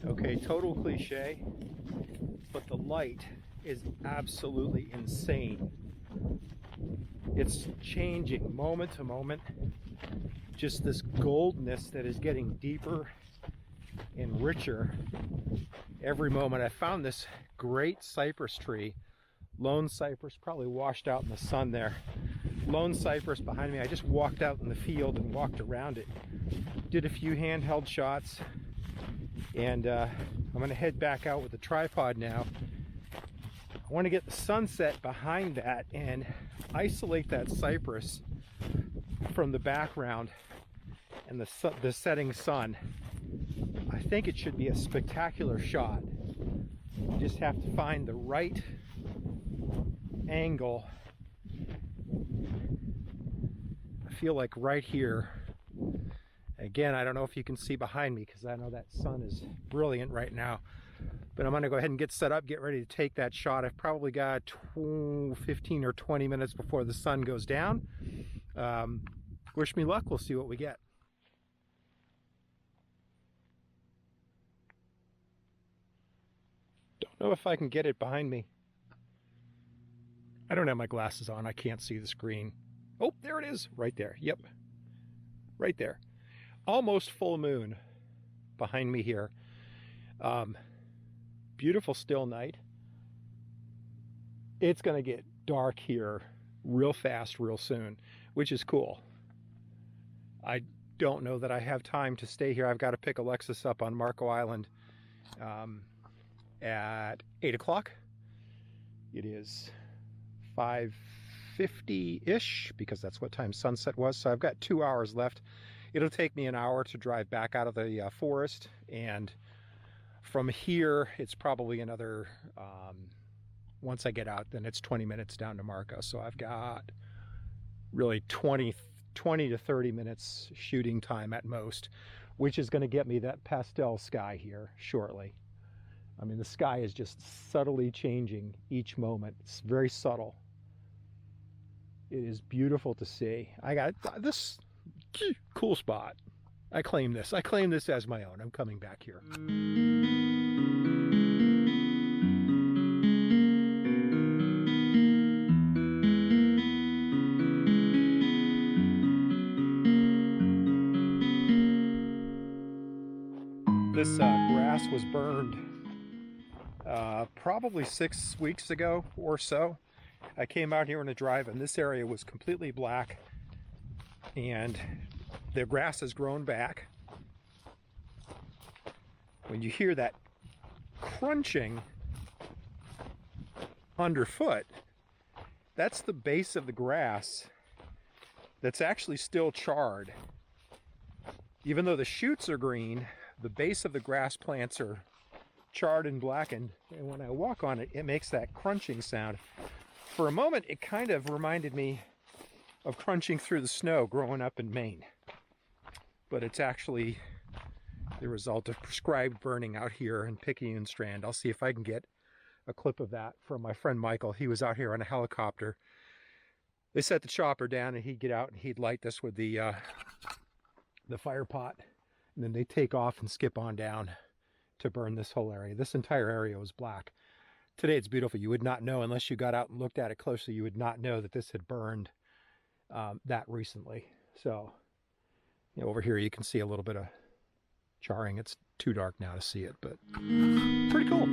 Okay, total cliche, but the light is absolutely insane. It's changing moment to moment. Just this goldness that is getting deeper and richer every moment. I found this great cypress tree, lone cypress, probably washed out in the sun there. Lone cypress behind me. I just walked out in the field and walked around it. Did a few handheld shots, and I'm going to head back out with the tripod now. I want to get the sunset behind that and isolate that cypress from the background and the setting sun. I think it should be a spectacular shot. You just have to find the right angle. I feel like right here. Again, I don't know if you can see behind me because I know that sun is brilliant right now. But I'm going to go ahead and get set up, get ready to take that shot. I've probably got 15 or 20 minutes before the sun goes down. Wish me luck. We'll see what we get. Don't know if I can get it behind me. I don't have my glasses on. I can't see the screen. Oh, there it is. Right there. Yep. Right there. Almost full moon behind me here. Beautiful still night. It's going to get dark here real fast, real soon, which is cool. I don't know that I have time to stay here. I've got to pick Alexis up on Marco Island at 8 o'clock. It is 5:50-ish because that's what time sunset was. So I've got 2 hours left. It'll take me an hour to drive back out of the forest, and from here it's probably another once I get out, then it's 20 minutes down to Marco. So I've got really 20 to 30 minutes shooting time at most, which is going to get me that pastel sky here shortly. I mean, the sky is just subtly changing each moment. It's very subtle. It is beautiful to see. I got this cool spot. I claim this. I claim this as my own. I'm coming back here. This grass was burned probably 6 weeks ago or so. I came out here on a drive and this area was completely black, and the grass has grown back. When you hear that crunching underfoot, that's the base of the grass that's actually still charred. Even though the shoots are green, the base of the grass plants are charred and blackened, and when I walk on it, it makes that crunching sound. For a moment, it kind of reminded me of crunching through the snow growing up in Maine. But it's actually the result of prescribed burning out here in Picayune Strand. I'll see if I can get a clip of that from my friend Michael. He was out here on a helicopter. They set the chopper down and he'd get out and he'd light this with the fire pot. And then they take off and skip on down to burn this whole area. This entire area was black. Today it's beautiful. You would not know, unless you got out and looked at it closely, you would not know that this had burned that recently. So, you know, over here you can see a little bit of charring. It's too dark now to see it, but pretty cool.